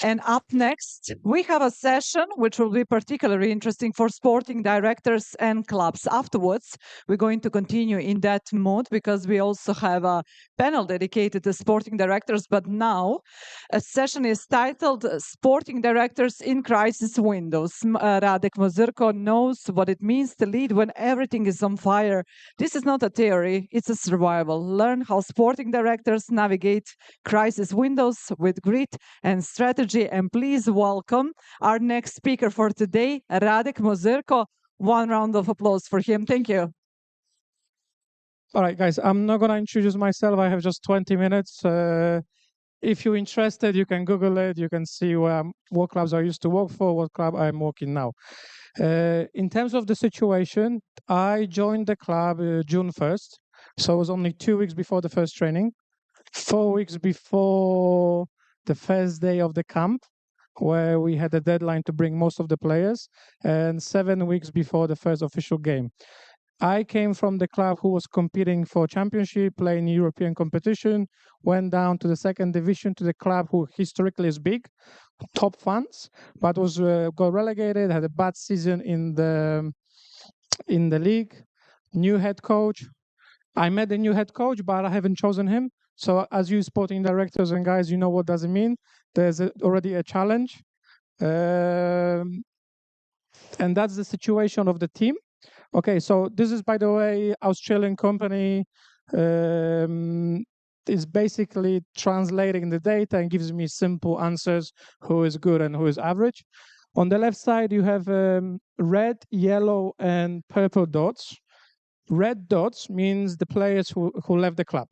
And up next, we have a session which will be particularly interesting for sporting directors and clubs. Afterwards, we're going to continue in that mood because we also have a panel dedicated to sporting directors. But now, a session is titled Sporting Directors in Crisis Windows. Radek Moyzrko knows what it means to lead when everything is on fire. This is not a theory, it's a survival. Learn how sporting directors navigate crisis windows with grit and strategy. And please welcome our next speaker for today, Radek Moyzrko. One round of applause for him. Thank you. All right, guys, I'm not going to introduce myself. I have just 20 minutes. If you're interested, you can Google it. You can see what clubs I used to work for, what club I'm working now. In terms of the situation, I joined the club June 1st. So it was only 2 weeks before the first training, 4 weeks before the first day of the camp, where we had a deadline to bring most of the players, and 7 weeks before the first official game. I came from the club who was competing for championship, playing European competition, went down to the second division to the club who historically is big, top fans, but was got relegated, had a bad season in the league. New head coach. I met the new head coach, but I haven't chosen him. So as you sporting directors and guys, you know what does it mean. There's already a challenge. And that's the situation of the team. Okay, so this is, by the way, Australian company. Is basically translating the data and gives me simple answers, who is good and who is average. On the left side, you have red, yellow, and purple dots. Red dots means the players who left the club.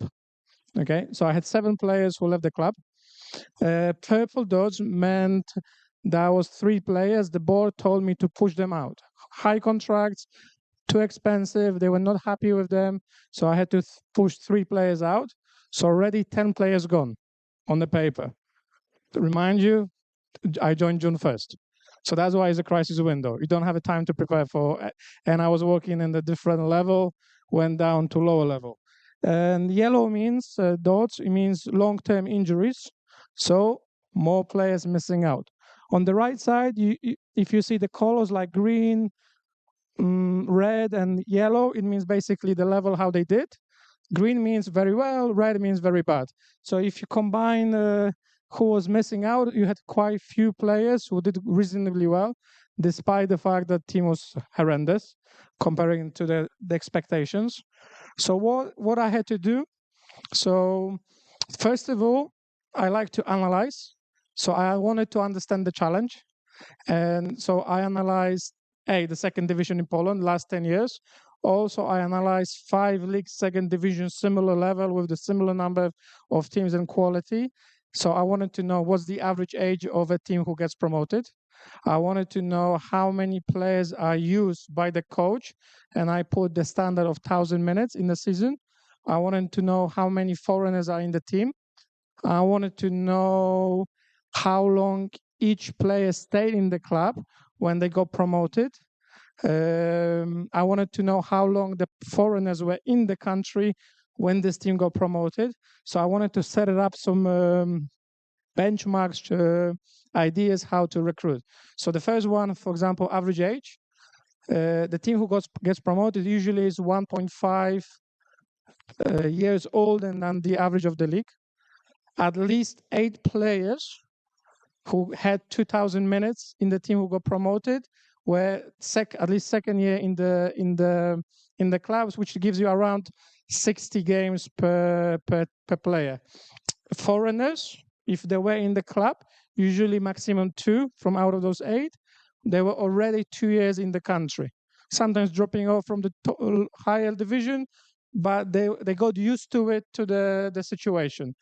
Okay, so I had 7 players who left the club. Purple dots meant there was 3 players. The board told me to push them out. High contracts, too expensive. They were not happy with them. So I had to push 3 players out. So already 10 players gone on the paper. To remind you, I joined June 1st. So that's why it's a crisis window. You don't have a time to prepare for. And I was working in the different level, went down to lower level. And yellow means dots. It means long-term injuries. So more players missing out. On the right side, if you see the colors like green, red, and yellow, it means basically the level how they did. Green means very well. Red means very bad. So if you combine who was missing out, you had quite few players who did reasonably well, despite the fact that team was horrendous comparing to the expectations. So what I had to do, so first of all, I like to analyze. So I wanted to understand the challenge. And so I analyzed the second division in Poland last 10 years. Also, I analyzed 5 leagues, second division, similar level with the similar number of teams and quality. So I wanted to know what's the average age of a team who gets promoted. I wanted to know how many players are used by the coach, and I put the standard of 1,000 minutes in the season. I wanted to know how many foreigners are in the team. I wanted to know how long each player stayed in the club when they got promoted. I wanted to know how long the foreigners were in the country when this team got promoted. So I wanted to set it up some benchmarks, ideas how to recruit. So the first one, for example, average age. The team who gets promoted usually is 1.5 years old and then the average of the league. At least 8 players who had 2,000 minutes in the team who got promoted were at least second year in the clubs, which gives you around 60 games per player. Foreigners, if they were in the club, usually maximum 2 from out of those 8, they were already 2 years in the country. Sometimes dropping off from the higher division, but they got used to it, to the situation.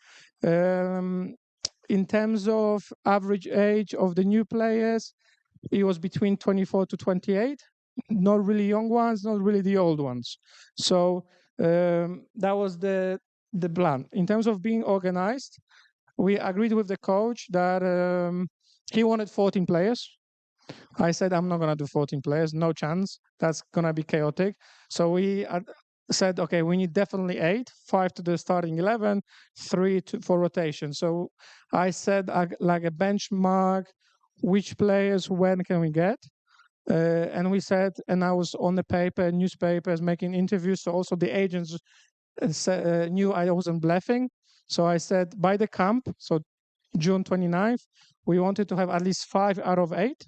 In terms of average age of the new players, it was between 24 to 28. Not really young ones, not really the old ones. So that was the plan. In terms of being organized, we agreed with the coach that he wanted 14 players. I said, I'm not going to do 14 players, no chance. That's going to be chaotic. So said, okay, we need definitely 8, 5 to the starting 11, 3 for rotation. So I said like a benchmark, which players, when can we get? And we said, and I was on the paper, newspapers, making interviews. So also the agents knew I wasn't bluffing. So I said by the camp, so June 29th, we wanted to have at least 5 out of 8.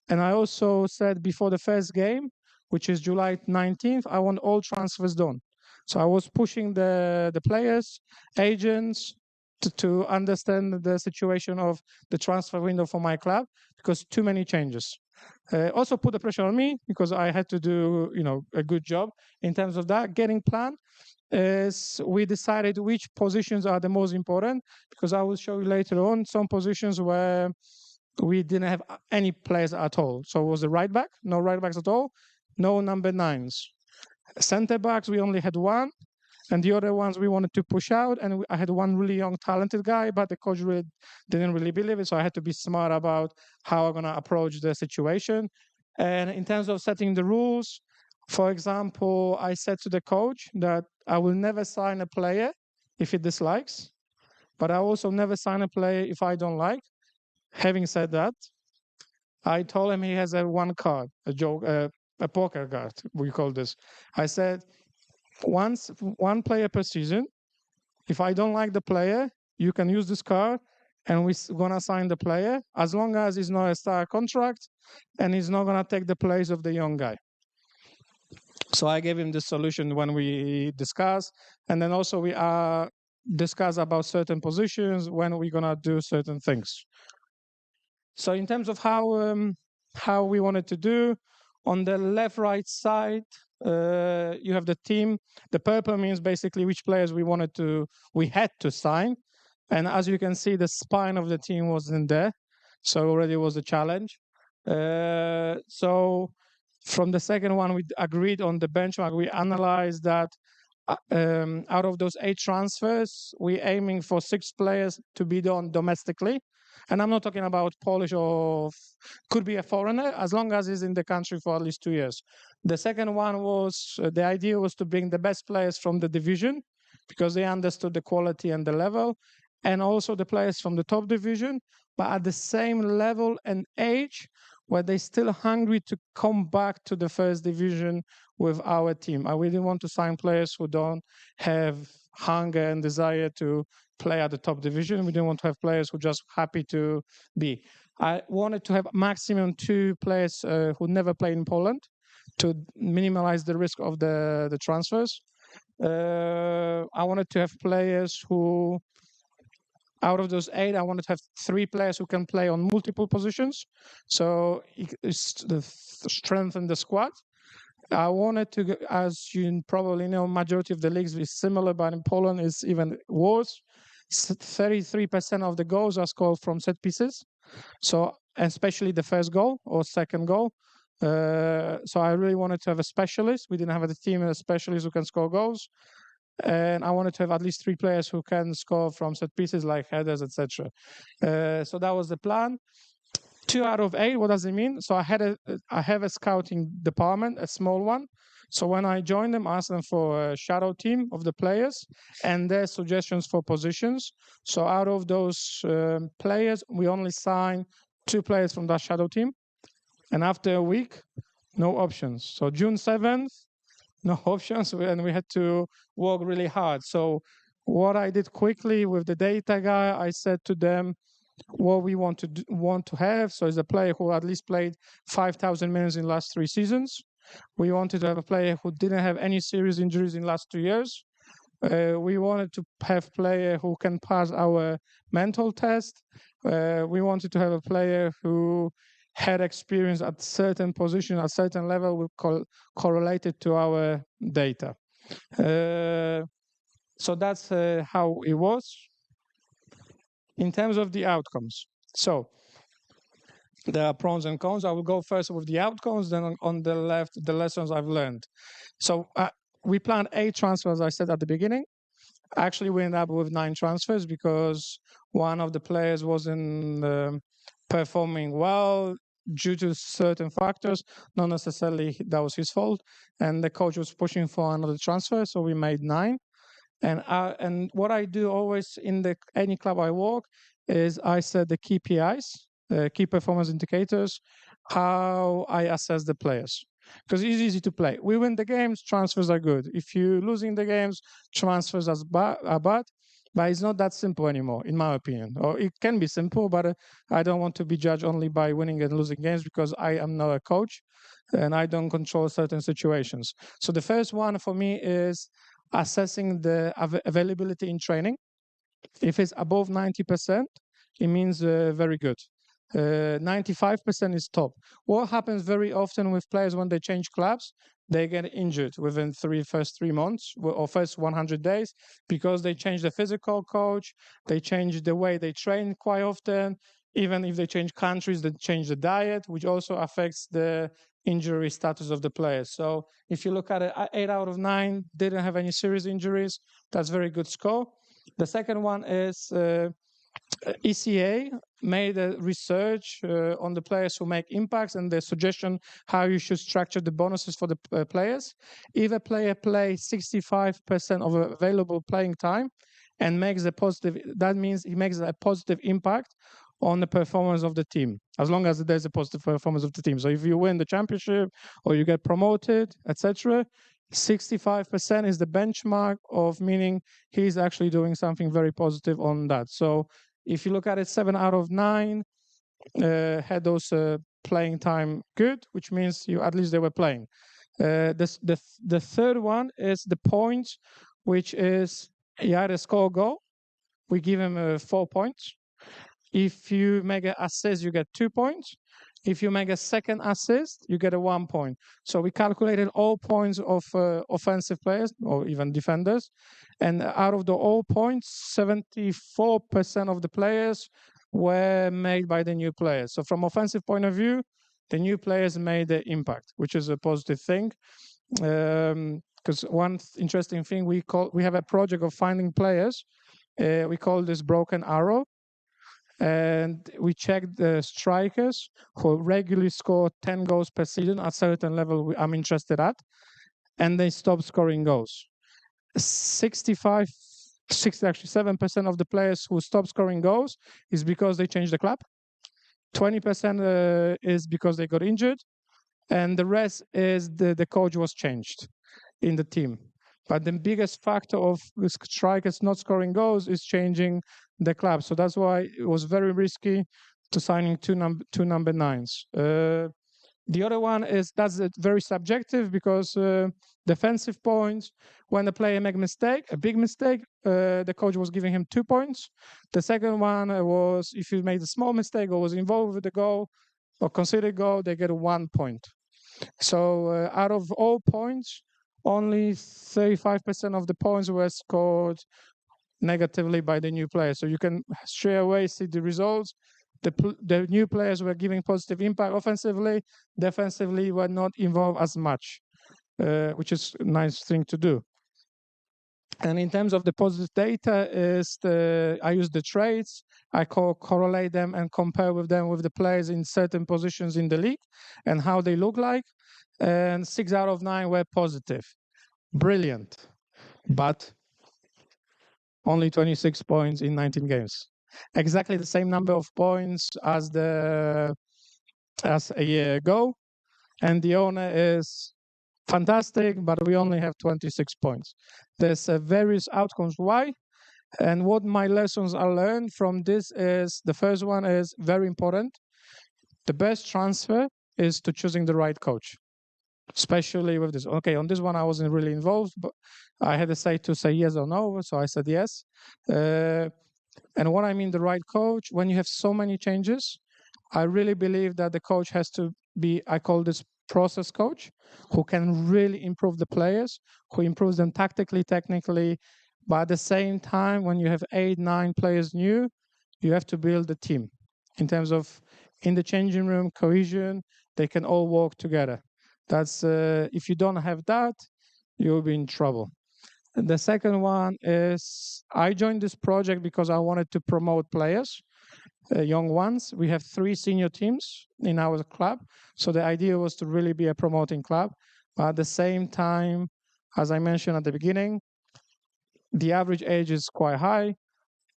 And I also said before the first game, which is July 19th, I want all transfers done. So I was pushing the players, agents, to understand the situation of the transfer window for my club, because too many changes. Also put the pressure on me because I had to do, a good job in terms of that. Getting plan is we decided which positions are the most important, because I will show you later on some positions where we didn't have any players at all. So it was the right back, no right backs at all, no number 9s. Center backs, we only had one, and the other ones we wanted to push out. And I had one really young, talented guy, but the coach really didn't really believe it. So I had to be smart about how I'm going to approach the situation. And in terms of setting the rules, for example, I said to the coach that I will never sign a player if he dislikes, but I also never sign a player if I don't like. Having said that, I told him he has one card, a poker card, we call this. I said, one player per season. If I don't like the player, you can use this card, and we're gonna sign the player as long as he's not a star contract and he's not gonna take the place of the young guy. So I gave him the solution when we discussed, and then also we discuss about certain positions when we're gonna do certain things. So in terms of how we wanted to do, on the left-right side, you have the team. The purple means basically which players we had to sign. And as you can see, the spine of the team wasn't there. So already was a challenge. So from the second one, we agreed on the benchmark. We analyzed that out of those 8 transfers, we're aiming for 6 players to be done domestically. And I'm not talking about Polish or could be a foreigner, as long as he's in the country for at least 2 years. The second one was, the idea was to bring the best players from the division, because they understood the quality and the level, and also the players from the top division, but at the same level and age where they're still hungry to come back to the first division with our team. I really want to sign players who don't have hunger and desire to play at the top division. We didn't want to have players who are just happy to be. I wanted to have maximum 2 players who never played in Poland to minimize the risk of the transfers. I wanted to have players who, out of those 8, I wanted to have 3 players who can play on multiple positions. So strengthen the squad. I wanted to, as you probably know, majority of the leagues is similar, but in Poland it's even worse. 33% of the goals are scored from set pieces. So especially the first goal or second goal. So I really wanted to have a specialist. We didn't have a team of specialists who can score goals. And I wanted to have at least 3 players who can score from set pieces like headers, etc. So that was the plan. 2 out of 8, what does it mean? So I have a scouting department, a small one. So when I joined them, I asked them for a shadow team of the players and their suggestions for positions. So out of those players, we only signed 2 players from that shadow team. And after a week, no options. So June 7th, no options, and we had to work really hard. So what I did quickly with the data guy, I said to them what we want to have. So it's a player who at least played 5,000 minutes in the last 3 seasons. We wanted to have a player who didn't have any serious injuries in the last 2 years. We wanted to have a player who can pass our mental test. We wanted to have a player who had experience at certain position, at certain level, correlated to our data. So that's how it was. In terms of the outcomes, so there are pros and cons. I will go first with the outcomes, then on the left, the lessons I've learned. So we planned 8 transfers, I said at the beginning. Actually, we ended up with 9 transfers because one of the players wasn't performing well. due to certain factors, not necessarily that was his fault. And the coach was pushing for another transfer, so we made 9. And what I do always in any club I work is I set the KPIs, key performance indicators, how I assess the players. Because it's easy to play. We win the games, transfers are good. If you're losing the games, transfers are bad. But it's not that simple anymore, in my opinion. Or it can be simple, but I don't want to be judged only by winning and losing games because I am not a coach and I don't control certain situations. So the first one for me is assessing the availability in training. If it's above 90%, it means very good. 95% is top. What happens very often with players when they change clubs, they get injured within first 3 months or first 100 days because they change the physical coach, they change the way they train quite often. Even if they change countries, they change the diet, which also affects the injury status of the players. So if you look at it, 8 out of 9 didn't have any serious injuries. That's very good score. The second one is ECA made a research on the players who make impacts and the suggestion how you should structure the bonuses for the players. If a player plays 65% of available playing time and makes a positive, that means he makes a positive impact on the performance of the team, as long as there's a positive performance of the team. So if you win the championship or you get promoted, etc., 65% is the benchmark of meaning he's actually doing something very positive on that. So if you look at it, 7 out of 9 had those playing time good, which means at least they were playing. The third one is the points, which is he had a score goal. We give him 4 points. If you make an assist, you get 2 points. If you make a second assist, you get 1 point. So we calculated all points of offensive players or even defenders. And out of the all points, 74% of the players were made by the new players. So from offensive point of view, the new players made the impact, which is a positive thing. Because one interesting thing, we have a project of finding players. We call this broken arrow. And we checked the strikers who regularly score 10 goals per season at a certain level I'm interested at, and they stopped scoring goals. 7% of the players who stop scoring goals is because they changed the club. 20% is because they got injured, and the rest is the coach was changed in the team. But the biggest factor of strikers not scoring goals is changing the club. So that's why it was very risky to signing two number 9s. The other one is that's very subjective because defensive points, when the player make a big mistake, the coach was giving him 2 points. The second one was if you made a small mistake or was involved with the goal or considered goal, they get 1 point. So out of all points, only 35% of the points were scored negatively by the new players. So you can straight away see the results. The new players were giving positive impact offensively. Defensively, were not involved as much, which is a nice thing to do. And in terms of the positive data, I use the traits. I correlate them and compare with them with the players in certain positions in the league and how they look like. And 6 out of 9 were positive. Brilliant. But only 26 points in 19 games. Exactly the same number of points as a year ago. And the owner is fantastic, but we only have 26 points. There's various outcomes why. And what my lessons I learned from this is, the first one is very important. The best transfer is to choosing the right coach, especially with this. Okay, on this one I wasn't really involved, but I had to say yes or no, so I said yes. And what I mean the right coach, when you have so many changes, I really believe that the coach has to be, I call this process coach, who can really improve the players, who improves them tactically, technically. But at the same time, when you have 8, 9 players new, you have to build a team in terms of in the changing room, cohesion, they can all work together. That's if you don't have that, you'll be in trouble. And the second one is I joined this project because I wanted to promote players. young ones. We have 3 senior teams in our club. So the idea was to really be a promoting club. But at the same time, as I mentioned at the beginning, the average age is quite high.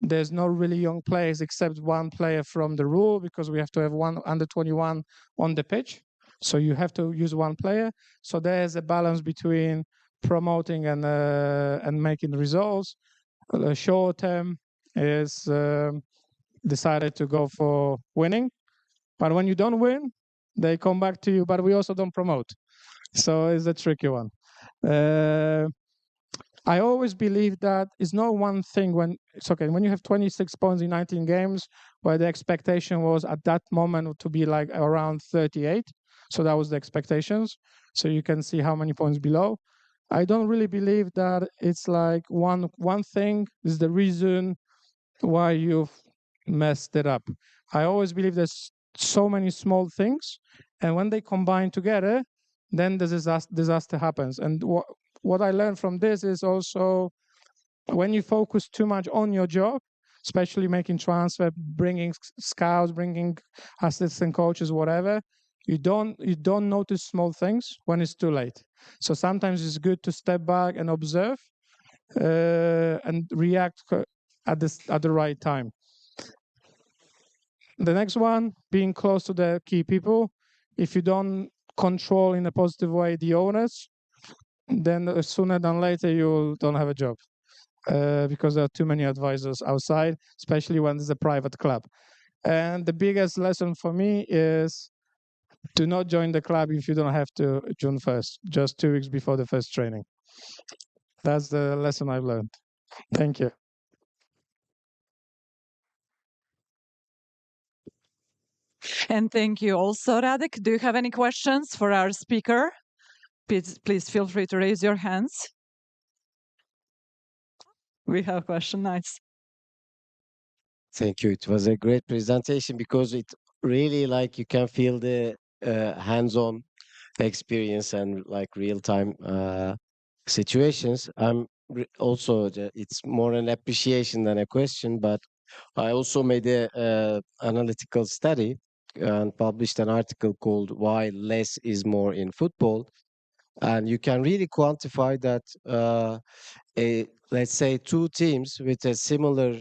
There's no really young players except one player from the rule, because we have to have one under 21 on the pitch. So you have to use one player. So there's a balance between promoting and making results. Short term is decided to go for winning. But when you don't win, they come back to you, but we also don't promote. So it's a tricky one. I always believe that it's not one thing when it's okay. When you have 26 points in 19 games, where the expectation was at that moment to be like around 38. So that was the expectations. So you can see how many points below. I don't really believe that it's like one thing is the reason why you've messed it up. I always believe there's so many small things, and when they combine together, then the disaster happens. And what I learned from this is also when you focus too much on your job, especially making transfer, bringing scouts, bringing assistant coaches, whatever, you don't notice small things when it's too late. So sometimes it's good to step back and observe and react at the right time. The next one, being close to the key people. If you don't control in a positive way the owners, then sooner than later you don't have a job because there are too many advisors outside, especially when it's a private club. And the biggest lesson for me is do not join the club if you don't have to June 1st, just 2 weeks before the first training. That's the lesson I've learned. Thank you. And thank you also, Radek. Do you have any questions for our speaker? Please feel free to raise your hands. We have a question. Nice. Thank you. It was a great presentation because it really like you can feel the hands-on experience and like real-time situations. Also, it's more an appreciation than a question, but I also made a analytical study and published an article called "Why Less is More in Football," and you can really quantify that. Let's say 2 teams with a similar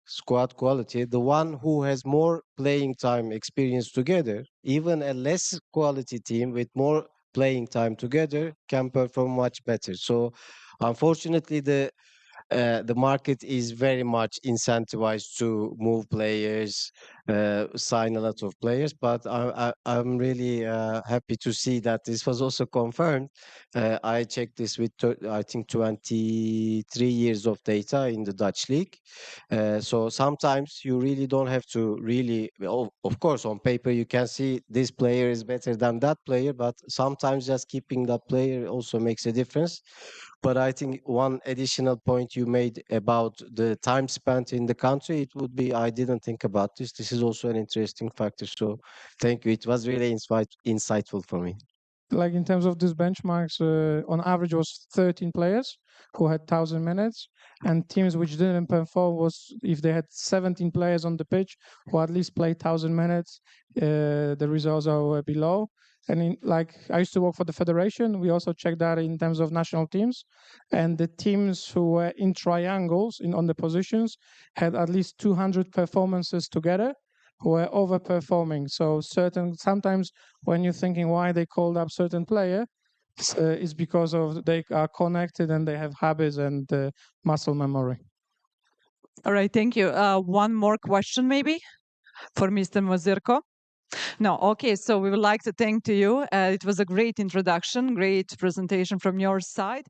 squad quality, the one who has more playing time experience together, even a less quality team with more playing time together can perform much better. So unfortunately, the market is very much incentivized to move players, sign a lot of players. But I'm really happy to see that this was also confirmed. I checked this with, I think, 23 years of data in the Dutch league. So sometimes you really don't have to really, of course, on paper you can see this player is better than that player, but sometimes just keeping that player also makes a difference. But I think one additional point you made about the time spent in the country, it would be, I didn't think about this. This is also an interesting factor. So thank you. It was really insightful for me. Like in terms of these benchmarks, on average was 13 players who had 1,000 minutes, and teams which didn't perform was if they had 17 players on the pitch who at least played 1,000 minutes, the results are below. And I used to work for the federation. We also checked that in terms of national teams, and the teams who were in triangles on the positions had at least 200 performances together who were overperforming. So sometimes when you're thinking why they called up certain player, it's because of they are connected and they have habits and muscle memory. All right, thank you. One more question maybe for Mr. Moyzrko. No, okay, so we would like to thank to you. It was a great introduction, great presentation from your side.